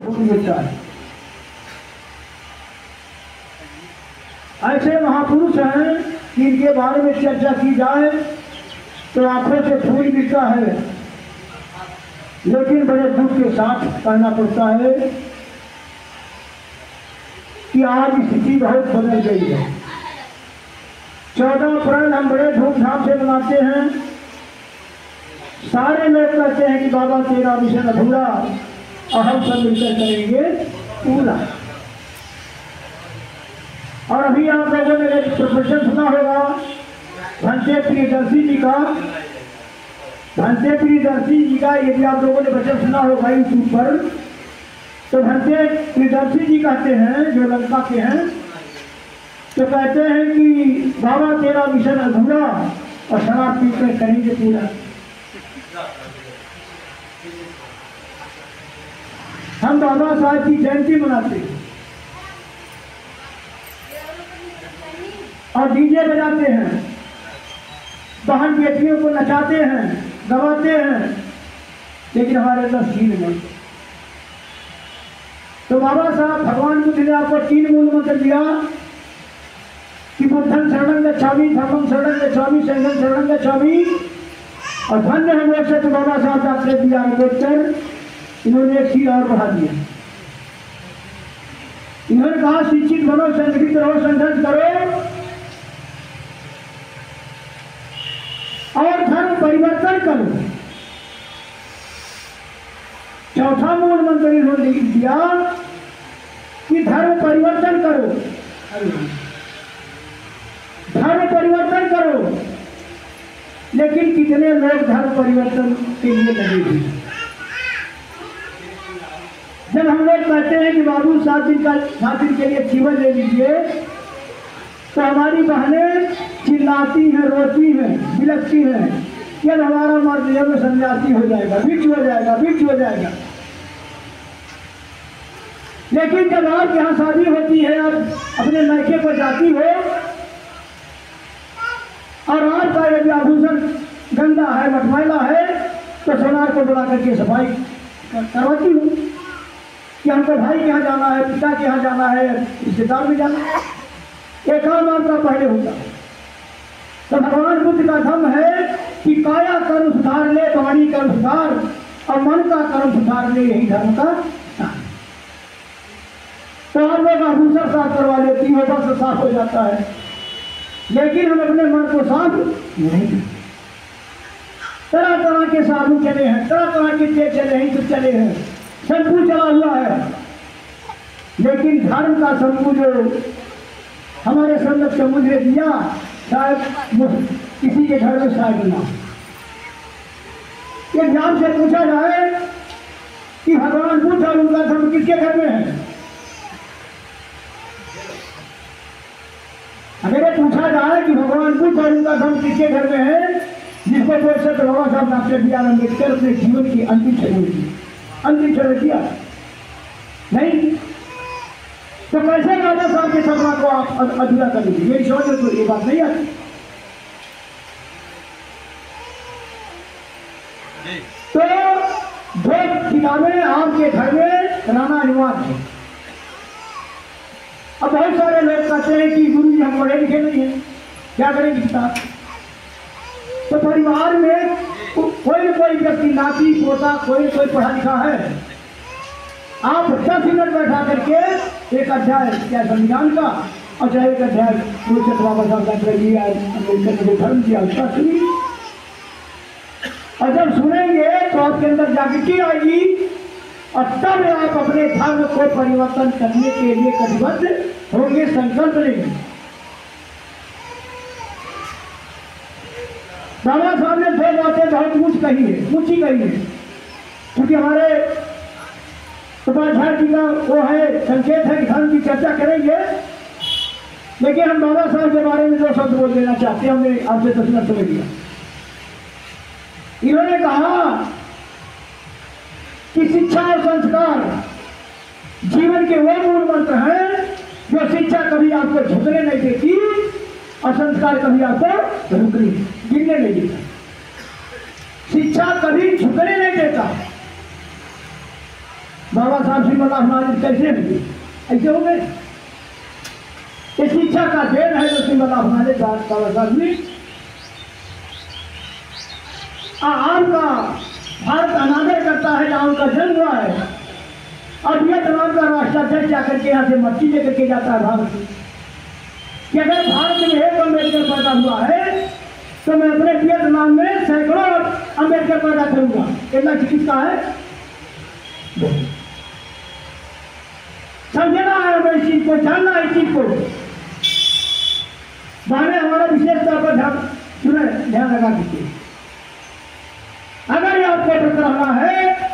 मिलता है। ऐसे महापुरुष हैं कि इनके बारे में चर्चा की जाए तो आंखों से फूल गिरता है, लेकिन बड़े दुख के साथ कहना पड़ता है कि आज स्थिति बहुत बदल गई है। 14 अप्रैल हम बड़े धूमधाम से मनाते हैं। सारे लोग कहते हैं कि बाबा तेरा मिशन अधूरा और हम सब मिलकर करेंगे पूरा। और अभी आप लोगों ने एक प्रवचन सुना होगा भंते प्रियदर्शी जी का। यदि आप लोगों ने वचन सुना होगा यूट्यूब पर, तो भंते प्रियदर्शी जी कहते हैं, जो लंका के हैं, तो कहते हैं कि बाबा तेरा मिशन अधूरा और शराब पीकर करेंगे पूरा। हम बाबा साहब की जयंती मनाते हैं और डीजे बजाते हैं, बहन बेटियों को नचाते हैं, गवाते हैं, लेकिन हमारे अंदर सील नहीं। तो बाबा साहब भगवान बुद्ध ने आपको 3 मूल मंत्र दिया कि बुद्धं शरणं गच्छामि, धम्मं शरणं गच्छामि, संघं शरणं गच्छामि। और धन्य है वो से तो बाबा साहब डॉक्टर बी आर अम्बेडकर, इन्होंने एक सील और बढ़ा दिया। इन्होंने कहा शिक्षित बनो, संगठित रहो, संघर्ष करो और धर्म परिवर्तन करो। चौथा मूल मंत्र इन्होंने लिख दिया कि धर्म परिवर्तन करो, धर्म परिवर्तन करो। लेकिन कितने लोग धर्म परिवर्तन के लिए लगे हुए। जब हम लोग कहते हैं कि बाबू 7 दिन के लिए जीवन ले लीजिए, तो हमारी बहनें चिल्लाती हैं, रोती हैं, बिलखती हैं कि हमारा मर्द जो सन्यासी हो जाएगा, भिक्ष हो जाएगा, भिक्ष हो जाएगा। लेकिन जब आप यहाँ शादी होती है, आप अपने मैके पर जाती हो और आपका यदि आभूषण गंदा है, मटमैला है, तो सोनार को बुला करके सफाई करवाती हूँ कि हमको भाई के यहाँ जाना है, पिता के यहाँ जाना है, रिश्तेदार भी जाना है। एक काम आपका पहले होता है। तो भगवान बुद्ध का धर्म है कि काया कर्म सुधार ले, वाणी कर्म सुधार और मन का कर्म सुधार ले, यही धर्म का स्थान। तो आप लोग आभूषण साफ करवा लेती हो, बस साफ हो जाता है, लेकिन हम अपने मन को साफ नहीं। तरह तरह के साधु चले हैं, तरह तरह के तेल चले हैं, तो चले हैं, शंकु चला हुआ है, लेकिन धर्म का शंकु जो हमारे संगत के मुझे दिया, शायद किसी के घर में शायद ना। ये ध्यान से पूछा जाए कि भगवान बुद्ध और उनका धर्म किसके घर में है? अगर ये पूछा जाए कि भगवान बुद्ध और उनका धर्म किसके घर में है, जिसको बोल सकते बाबा साहब डॉक्टर बी आर अम्बेडकर अपने जीवन की अंतिम क्षण किया नहीं, तो कैसे बाबा साहब के सपना को आप अधूरा कर लीजिए? मेरी समझ में तो ये बात नहीं आती। तो 2 किताबें आपके घर में रहना अनिवार्य है। अब बहुत सारे लोग कहते हैं कि गुरु जी हम पढ़े लिखे नहीं है, क्या करेंगे किताब? तो परिवार में कोई न कोई व्यक्ति, नाती पोता, कोई पढ़ा लिखा है, आप 10 मिनट बैठा करके एक अध्याय क्या संविधान का और चाहे एक अध्याय बाबा साहब डॉक्टर बी आर अम्बेडकर ने धर्म दिया उसका सुनिए। और जब सुनेंगे तो आपके अंदर जागृति आएगी और तब आप अपने धर्म को परिवर्तन करने के लिए कटिबद्ध होंगे, संकल्प लेंगे। बाबा साहब ने 2 बातें बहुत ऊंची कही है, क्योंकि हमारे उपाध्याय जी का वो है, संकेत है कि धर्म की चर्चा करेंगे, लेकिन हम बाबा साहब के बारे में 2 शब्द बोल देना चाहते हैं। हमने आपसे 10 मिनट समझ लिया। इन्होंने कहा कि शिक्षा और संस्कार जीवन के वो मूल मंत्र हैं जो शिक्षा कभी आपको झुकने नहीं देती और संस्कार कभी आपको गिरने नहीं देता। शिक्षा कभी झुकने नहीं देता, बाबा साहब सिमरलाल महाराज कैसे हुए? ऐसे हो गए। इस शिक्षा का देन है जो सिमरलाल महाराज बाबा साहब ने आपका भारत अनादर करता है, जहाँ उनका जन्म हुआ है। और वियतनाम का राष्ट्राध्यक्ष जाकर के यहाँ से मर्ची लेकर के जाता है भारत में कि अगर भारत में एक अम्बेडकर पैदा हुआ है तो मैं अपने वियतनाम में सैकड़ों अम्बेडकर पैदा करूंगा। इतना किसका है? समझना है हमें इस चीज को, जानना है इस चीज को। माने हमारा विशेष तौर पर ध्यान लगा दीजिए। अगर ये आपको टकराना है